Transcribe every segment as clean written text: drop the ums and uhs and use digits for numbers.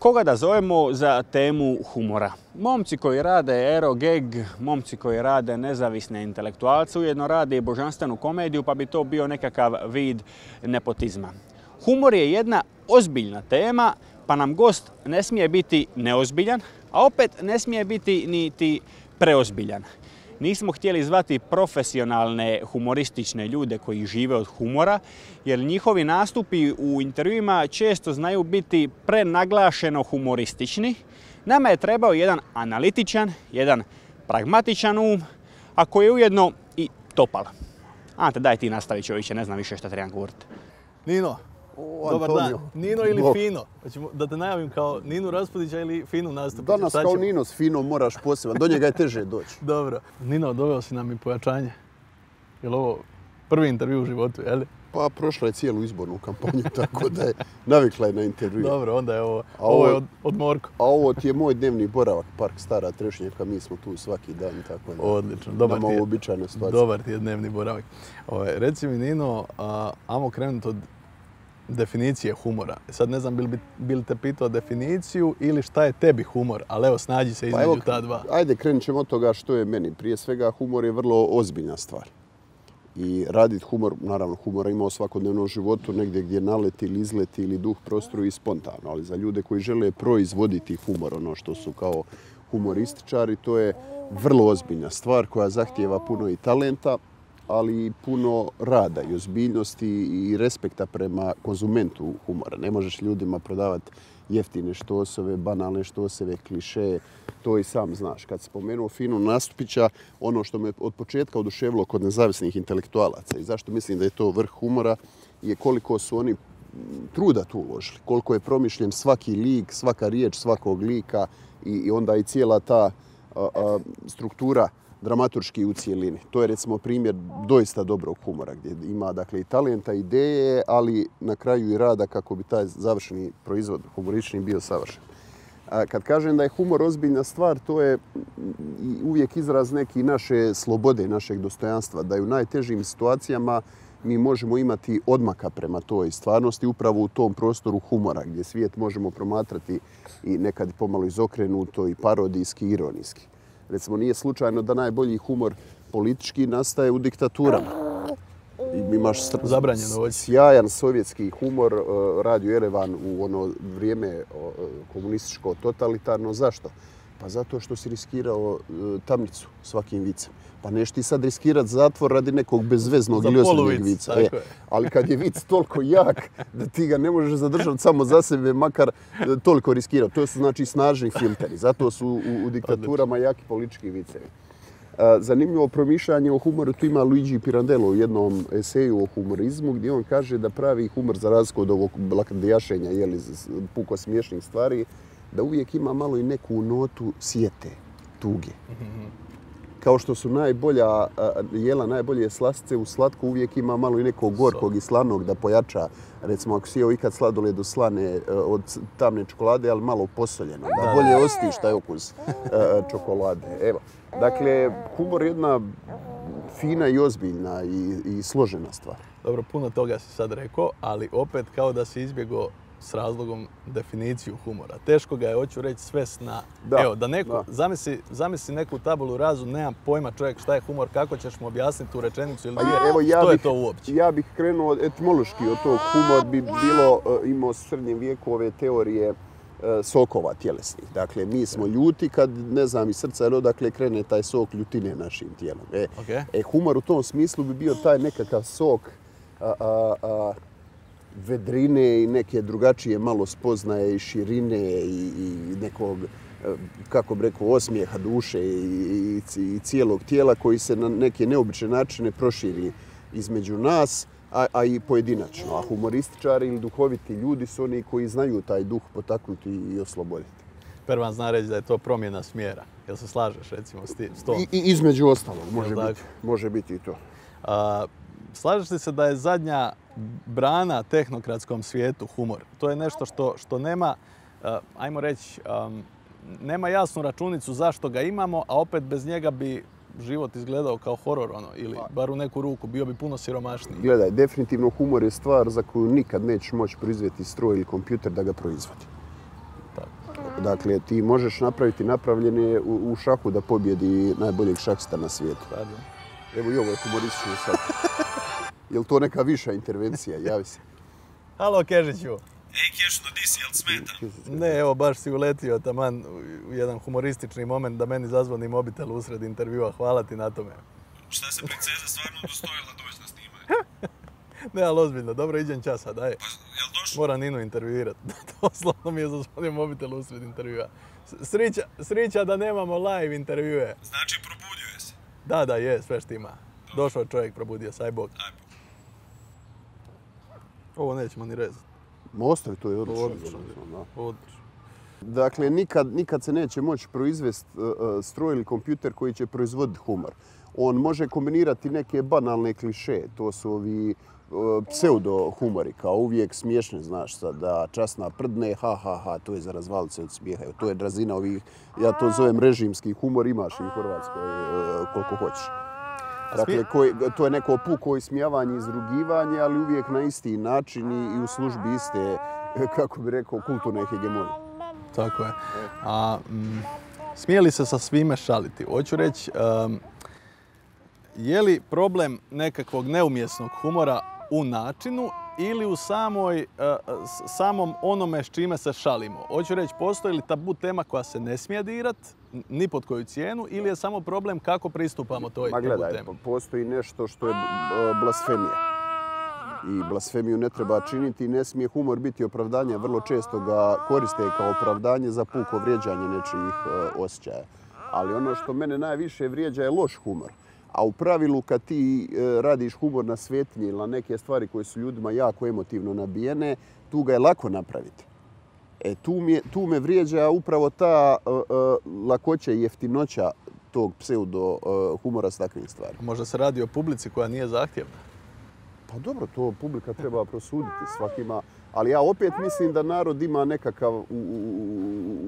koga da zovemo za temu humora? Momci koji rade aerogag, momci koji rade nezavisne intelektualce, ujedno rade i božanstvenu komediju, pa bi to bio nekakav vid nepotizma. Humor je jedna ozbiljna tema, pa nam gost ne smije biti neozbiljan, a opet ne smije biti niti preozbiljan. Nismo htjeli zvati profesionalne humoristične ljude koji žive od humora, jer njihovi nastupi u intervjuima često znaju biti prenaglašeno humoristični. Nama je trebao jedan analitičan, jedan pragmatičan um, a koji je ujedno i topal. Ante, daj ti nastavi, čovječe, ne znam više šta trebam govoriti. Nino, dobar dan. Nino ili Fino? Da te najavim kao Ninu Raspudića ili Finu Nastupića? Danas kao Nino s Finom moraš poseban, do njega je teže doći. Dobro. Nino, doveo si nam i pojačanje. Je li ovo prvi intervju u životu, je li? Pa prošla je cijelu izbornu kampanju, tako da je navikla je na intervju. Dobro, onda je ovo je od Morko. A ovo ti je moj dnevni boravak, Park Stara Trešnjevka, mi smo tu svaki dan, tako da. Odlično, dobar ti je dnevni boravak. Reci mi, Nino, ajmo krenuti od definicije humora. Sad ne znam bi li te pitao definiciju ili šta je tebi humor, ali evo snađi se između ta dva. Ajde, krenut ćemo od toga što je meni. Prije svega humor je vrlo ozbiljna stvar. I raditi humor, naravno humora ima u svakodnevnom životu, negdje gdje naleti ili izleti ili duh prostoru i spontano, ali za ljude koji žele proizvoditi humor, ono što su kao humorističari, to je vrlo ozbiljna stvar koja zahtijeva puno i talenta, ali i puno rada i ozbiljnosti i respekta prema konzumentu humora. Ne možeš ljudima prodavati jeftine štosove, banalne štoseve, klišeje, to i sam znaš. Kad si spomenuo Finu Nastupića, ono što me od početka oduševilo kod nezavisnih intelektualaca i zašto mislim da je to vrh humora je koliko su oni truda tu uložili, koliko je promišljen svaki lik, svaka riječ svakog lika i onda i cijela ta struktura dramaturški u cijelini. To je recimo primjer doista dobrog humora gdje ima dakle i talenta, ideje, ali na kraju i rada kako bi taj završeni proizvod humoristični bio savršen. Kad kažem da je humor ozbiljna stvar, to je uvijek izraz neke naše slobode, našeg dostojanstva, da je u najtežim situacijama mi možemo imati odmaka prema toj stvarnosti upravo u tom prostoru humora gdje svijet možemo promatrati i nekad pomalo izokrenuto i parodijski i ironijski. Recimo, nije slučajno da najbolji humor politički nastaje u diktaturama. Imaš sjajan sovjetski humor, Radio Jerevan u ono vrijeme komunističko totalitarno. Zašto? Pa zato što si riskirao tamnicu svakim vicem. Pa neš ti sad riskirati zatvor radi nekog bezveznog ili ozbiljnog vica. Ali kad je vic toliko jak da ti ga ne možeš zadržati samo za sebe, makar toliko riskirao. To su znači snažni filteri. Zato su u diktaturama jaki politički vicevi. Zanimljivo promišljanje o humoru tu ima Luigi Pirandello u jednom eseju o humorizmu gdje on kaže da pravi humor za razliku od ovog lakrdijašenja, puko smiješnih stvari, da uvijek ima malo i neku notu sjete, tuge. Kao što su najbolje slastice, u slatku uvijek ima malo i nekog gorkog i slanog da pojača. Recimo, ako si jeo ikad sladoled od slane od tamne čokolade, ali malo posoljeno, da bolje osjetiš taj okus čokolade. Evo. Dakle, humor je jedna fina i ozbiljna i složena stvar. Dobro, puno toga si sad rekao, ali opet kao da si izbjegao s razlogom definiciju humora. Teško ga je, hoću reći, svest na... Evo, da neko, zamisli neku tabulu razu, nema pojma čovjek šta je humor, kako ćeš mu objasniti tu rečenicu ili dvije, što je to uopće? Ja bih krenuo etimološki od tog. Humor bi imao u srednjem vijeku ove teorije sokova tjelesnih. Dakle, mi smo ljuti kad, ne znam, iz srca ili odakle krene taj sok ljutine našim tijelom. Humor u tom smislu bi bio taj nekakav sok vedrine i neke drugačije malo spoznaje i širine i nekog, kako bi rekao, osmijeha duše i cijelog tijela koji se na neke neobične načine proširi između nas, a i pojedinačno. A humorističari ili duhoviti ljudi su oni koji znaju taj duh potaknuti i osloboditi. Pervan zna reći da je to promjena smjera. Jel se slažeš recimo s tom? I između ostalog, može biti i to. Slažeš li se da je zadnja brana tehnokratskom svijetu humor? To je nešto što nema, ajmo reći, nema jasnu računicu zašto ga imamo, a opet bez njega bi život izgledao kao horor, ili bar u neku ruku, bio bi puno siromašniji. Gledaj, definitivno humor je stvar za koju nikad nećeš moći proizvesti stroj ili kompjuter da ga proizvodi. Dakle, ti možeš napraviti napravljene u šahu da pobjedi najboljeg šahista na svijetu. Evo i ovo je humoristično sad. Je li to neka viša intervencija? Javi se. Halo, Kežiću. Ej, Kešno, di si, jel smeta? Ne, evo, baš si uletio taman u jedan humoristični moment da meni zazvoni mobitel usred intervjua. Hvala ti na tome. Šta se princeza stvarno udostojila doći na snimanje? Ne, ali ozbiljno, dobro, iđem časa, daj. Pa, jel došlo? Moram Ninu intervjuirati. Doslovno mi je zazvonio mobitel usred intervjua. Srića da nemamo live intervjue. Znači, probudio se. Da, je, sve štima. Došao je čovjek, probudio se, aj bog. Ovo nećemo ni rezati. Ostavi, to je odlično. Odlično. Dakle, nikad se neće moći proizvesti stroj ili kompjuter koji će proizvoditi humor. On može kombinirati neke banalne kliše, to su ovi pseudo-humori, kao uvijek smiješne, znaš sad, da časna prdne, ha, to je za razvalit se od smijeha. To je razina ovih, ja to zovem režimski humor, imaš i u Hrvatskoj koliko hoćeš. Dakle, to je neko puko ismijavanje, izrugivanje, ali uvijek na isti način i u službi iste, kako bi rekao, kulturne hegemonije. Tako je. A smije li se sa svime šaliti? Hoću reći, je li problem nekakvog neumjesnog humora u načinu ili u samom onome s čime se šalimo? Hoću reći, postoji li tabu tema koja se ne smije dirat, ni pod koju cijenu, ili je samo problem kako pristupamo toj tabu temi? Gledaj, postoji nešto što je blasfemija. I blasfemiju ne treba činiti i ne smije humor biti opravdanje. Vrlo često ga koriste kao opravdanje za puko vrijeđanje nečijih osjećaja. Ali ono što mene najviše vrijeđa je loš humor. A u pravilu kad ti radiš humor na svetinje ili na neke stvari koje su ljudima jako emotivno nabijene, tu ga je lako napraviti. Tu me vrijeđa upravo ta lakoća i jeftinoća tog pseudo humora s takvim stvarima. Možda se radi o publici koja nije zahtjevna. Pa dobro, to publika treba prosuditi svakima. Ali ja opet mislim da narod ima nekakav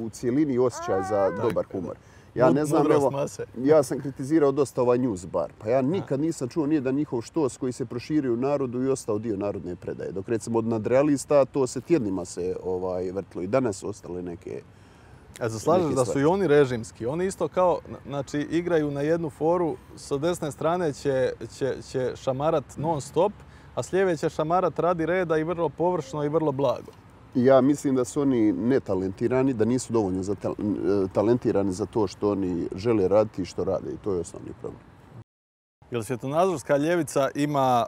u cijelini osjećaj za dobar humor. Ja ne znam, evo, ja sam kritizirao dosta ovaj News Bar. Pa ja nikad nisam čuo nijedan njihov štos koji se proširio u narodu i ostao dio narodne predaje. Dok recimo od nadrealista to se tjednima se vrtilo i danas su ostale neke... Slažeš da su i oni režimski. Oni isto kao, znači, igraju na jednu foru, sa desne strane će šamarat non stop, a s lijeve će šamarat radi reda i vrlo površno i vrlo blago. Ja mislim da su oni netalentirani, da nisu dovoljno talentirani za to što oni žele raditi i što rade. I to je osnovni problem. Jel svjetonazorska ljevica ima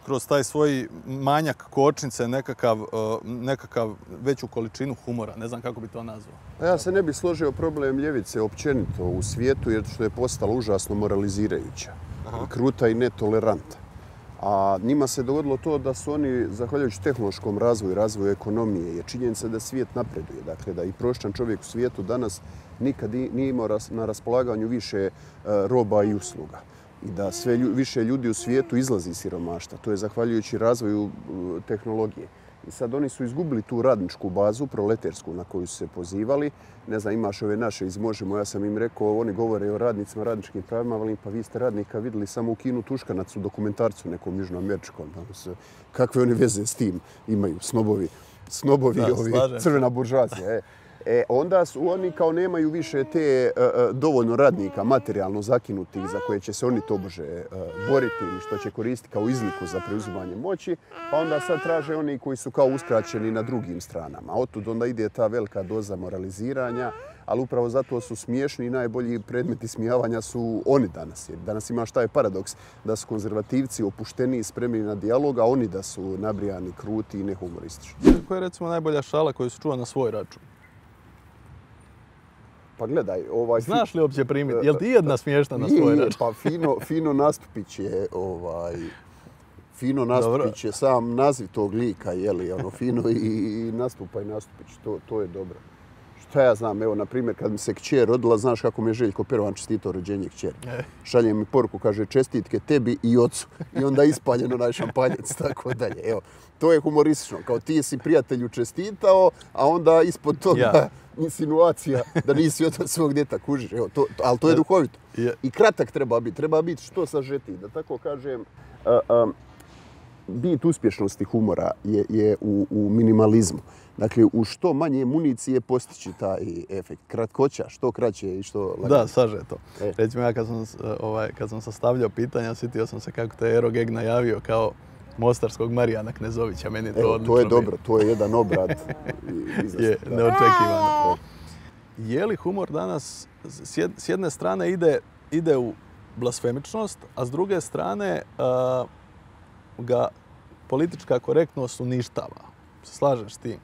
kroz taj svoj manjak kočnice nekakav veću količinu humora? Ne znam kako bi to nazvao. Ja se ne bih složio problem ljevice općenito u svijetu jer što je postala užasno moralizirajuća, kruta i netoleranta. A njima se dogodilo to da su oni, zahvaljujući tehnološkom razvoju ekonomije, je činjenica da svijet napreduje. Dakle, da i prosječan čovjek u svijetu danas nikad nije imao na raspolaganju više roba i usluga. I da sve više ljudi u svijetu izlazi iz siromaštva. To je zahvaljujući razvoju tehnologije. I sad oni su izgubili tu radničku bazu, proletersku, na koju su se pozivali. Ne znam, imaš ove naše iz Možemo, ja sam im rekao, oni govore o radnicima, radničkim pravima, ali pa vi ste radnika vidjeli samo u kinu Tuškanac u dokumentarcu nekom južnoameričkom. Kakve oni veze s tim imaju, snobovi ovi, crvena buržoazija. Onda su oni kao nemaju više te dovoljno radnika materijalno zakinutih za koje će se oni tobože boriti ili što će koristiti kao izliku za preuzimanje moći, pa onda sad traže oni koji su kao uskraćeni na drugim stranama. Otud onda ide ta velika doza moraliziranja, ali upravo zato su smiješni i najbolji predmeti smijavanja su oni danas. Jer danas imaš taj paradoks da su konzervativci opušteni i spremni na dijalog, a oni da su nabrijani, kruti i nehumoristični. Koja je recimo najbolja šala koju se čuva na svoj račun? Pa gledaj, znaš li uopće primiti? Je li ti jedna smiješna na svoj račun? Pa Fino Nastupić je Fino Nastupić je sam naziv tog lika, Fino i Nastupa i Nastupić, to je dobro. Šta ja znam, evo, na primjer, kad mi se kćer rodila, znaš kako mi je Željko Perovan čestitao rođenje kćeri. Šalje mi poruku, kaže čestitke tebi i ocu. I onda ispaljeno onaj šampanjac, tako dalje. Evo, to je humoristično. Kao ti si prijatelju čestitao, a onda ispod toga insinuacija da nisi otac svog djeta, kužiš. Evo, ali to je duhovito. I kratak treba biti što sažetiji. Da tako kažem, bit uspješnosti humora je u minimalizmu. Dakle, u što manje municije postići taj efekt. Kratkoća, što kraće i što lagano. Da, sažeto. Recimo ja kad sam sastavljao pitanja, sjetio sam se kako te Aerogag najavio kao mostarskog Marijana Knezovića. Meni to odlično. To je dobro, to je jedan obrat. Je, neočekivano. Je li humor danas s jedne strane ide u blasfemičnost, a s druge strane ga politička korektnost uništava? Slažeš s tim?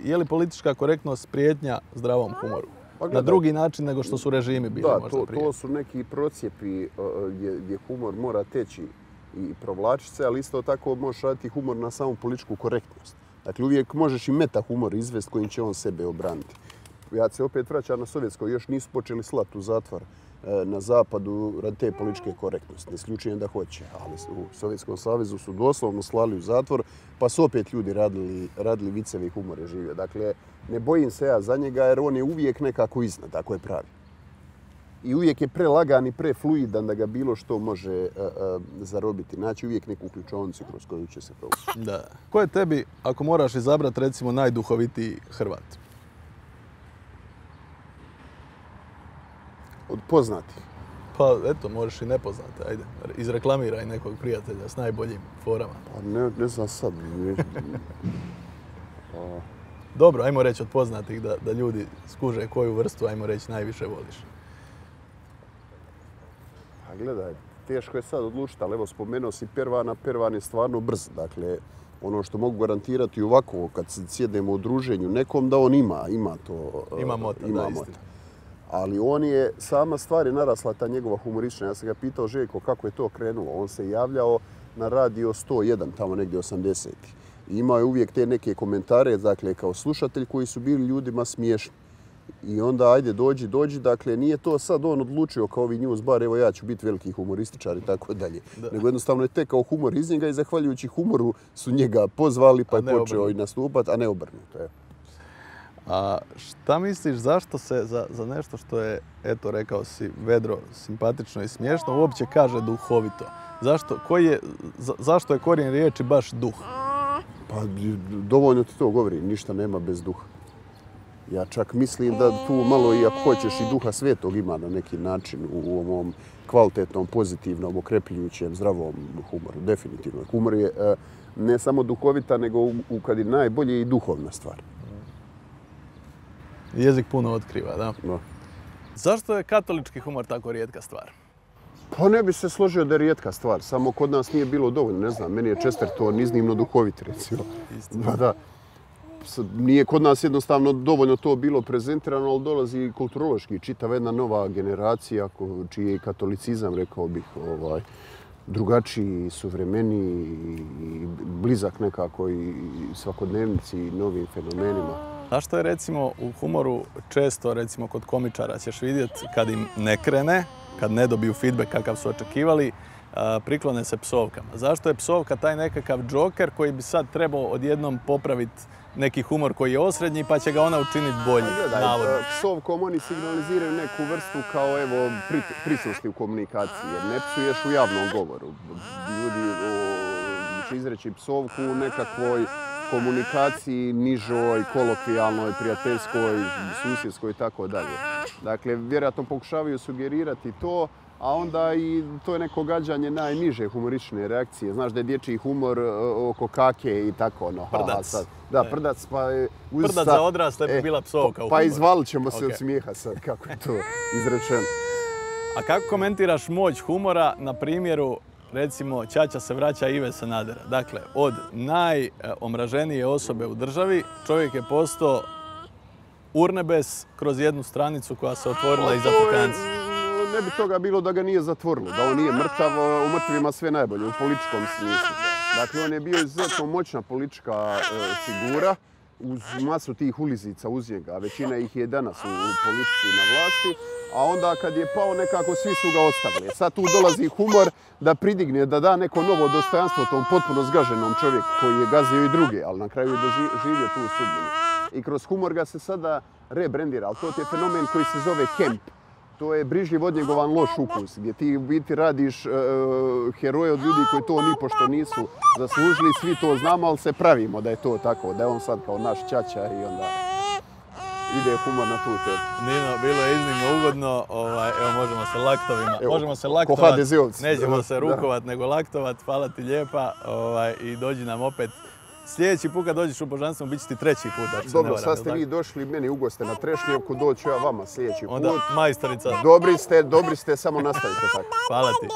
Je li politička korektnost prijetnja zdravom humoru? Na drugi način nego što su režimi bili možda prije? To su neki procjepi gdje humor mora teći i provlačiti se, ali isto tako možeš raditi humor na samu političku korektnost. Dakle, uvijek možeš i meta humor izvesti kojim će on sebe obraniti. Ja se opet vraćam na sovjetsko, još nisu počeli slati u zatvor na zapadu radi te političke korektnosti. Ne isključujem da hoće, ali u Sovjetskom savezu su doslovno slali u zatvor, pa su opet ljudi radili viceve i humore živio. Dakle, ne bojim se ja za njega jer on je uvijek nekako iznad, ako je pravi. I uvijek je prelagan i prefluidan da ga bilo što može zarobiti. Naći uvijek neku ključovnicu kroz koju će se provući. Da. Ko je tebi, ako moraš izabrati recimo najduhovitiji Hrvat? Od poznatih. Pa eto, možeš i nepoznate, ajde. Izreklamiraj nekog prijatelja s najboljim forama. Pa ne znam sad. Dobro, ajmo reći od poznatih da ljudi skuže koju vrstu, ajmo reći, najviše voliš. A gledaj, teško je sad odlučiti, ali evo spomenuo si Pervana, Pervan je stvarno brz. Dakle, ono što mogu garantirati ovako, kad sjedemo u druženju nekom, da on ima to. Ima mota, da, istina. Ali on je, sama stvar je narasla, ta njegova humorična. Ja sam ga pitao, Željko, kako je to krenulo. On se javljao na radio 101, tamo negdje 80-ih. I imao je uvijek te neke komentare, dakle, kao slušatelj koji su bili ljudima smiješni. I onda, ajde, dođi, dakle, nije to sad on odlučio kao ovi news bar, evo ja ću biti veliki humorističar i tako dalje. Nego jednostavno je tekao humor iz njega i zahvaljujući humoru su njega pozvali pa je počeo i nastupati, a ne obrnuto. A šta misliš, zašto se za nešto što je, eto, rekao si, vedro, simpatično i smiješno, uopće kaže duhovito? Zašto je korijen riječi baš duh? Pa dovoljno ti to govori, ništa nema bez duha. Ja čak mislim da tu malo, i ako hoćeš, i duha svetog ima na neki način u ovom kvalitetnom, pozitivnom, okrepljujućem, zdravom humoru. Definitivno. Humor je ne samo duhovita, nego kad je najbolje i duhovna stvar. Jezik puno otkriva, da? Da. Zašto je katolički humor tako rijetka stvar? Pa ne bi se složio da je rijetka stvar, samo kod nas nije bilo dovoljno, ne znam, meni je Chesterton iznimno duhovit, recimo. Istina. Da. Nije kod nas jednostavno dovoljno to bilo prezentirano, ali dolazi kulturološki čitava jedna nova generacija čiji je katolicizam, rekao bih, drugačiji, suvremeniji i blizak nekako i svakodnevnici i novim fenomenima. Zašto je recimo u humoru često, recimo kod komičara ćeš vidjeti kad im ne krene, kad ne dobiju feedback kakav su očekivali, priklone se psovkama. Zašto je psovka taj nekakav džoker koji bi sad trebao odjednom popraviti neki humor koji je osrednji pa će ga ona učiniti bolji? Psovkom oni signaliziraju neku vrstu kao evo prisustvi u komunikaciji jer ne psuješ u javnom govoru. Ljudi će izreći psovku u nekakvoj komunikaciji nižoj, kolokvijalnoj, prijateljskoj, susjedskoj i tako dalje. Dakle, vjerojatno pokušavaju sugerirati to, a onda i to je neko gađanje najniže humorične reakcije. Znaš da je dječji humor oko kake i tako ono. Prdac. Da, prdac pa... Prdac za odrasle bi bila psovka u humoru. Pa izvalit ćemo se od smijeha sad, kako je to izrečeno. A kako komentiraš moć humora na primjeru, recimo, Ćaća se vraća Ive Sanadera? Dakle, od najomraženije osobe u državi čovjek je postao urnebes kroz jednu stranicu koja se otvorila iz Afrikanci. Ne bi toga bilo da ga nije zatvorilo, da on nije mrtav, u mrtvima sve najbolje, u političkom smislu. Dakle, on je bio izuzetno moćna politička figura uz masu tih ulizica uz njega. Većina ih je danas u politici na vlasti, a onda kad je pao nekako svi su ga ostavili. Sad tu dolazi humor da pridigne, da da neko novo dostojanstvo tom potpuno zgaženom čovjeku koji je gazio i druge, ali na kraju je doživio tu sudbinu. I kroz humor ga se sada rebrandira, ali to je fenomen koji se zove camp. To je brižljiv od njegovan loš ukus, gdje ti u biti radiš heroje od ljudi koji to nipošto nisu zaslužili. Svi to znamo, ali se pravimo da je to tako, da je on sad kao naš ćaća i onda ide humor na tu temu. Nino, bilo je iznimno ugodno. Evo, možemo se laktovima. Evo, možemo se ko laktovat. HDZ-ovci. Nećemo se rukovat, nego laktovat. Hvala ti lijepa. I dođi nam opet. Sljedeći put kad dođeš u Božanstvenu, bit će ti treći put. Dobro, sad ste vi došli meni u goste na Trešnjevku, doću ja vama sljedeći put. Onda majstorica. Dobri ste, samo nastavite tako. Hvala ti.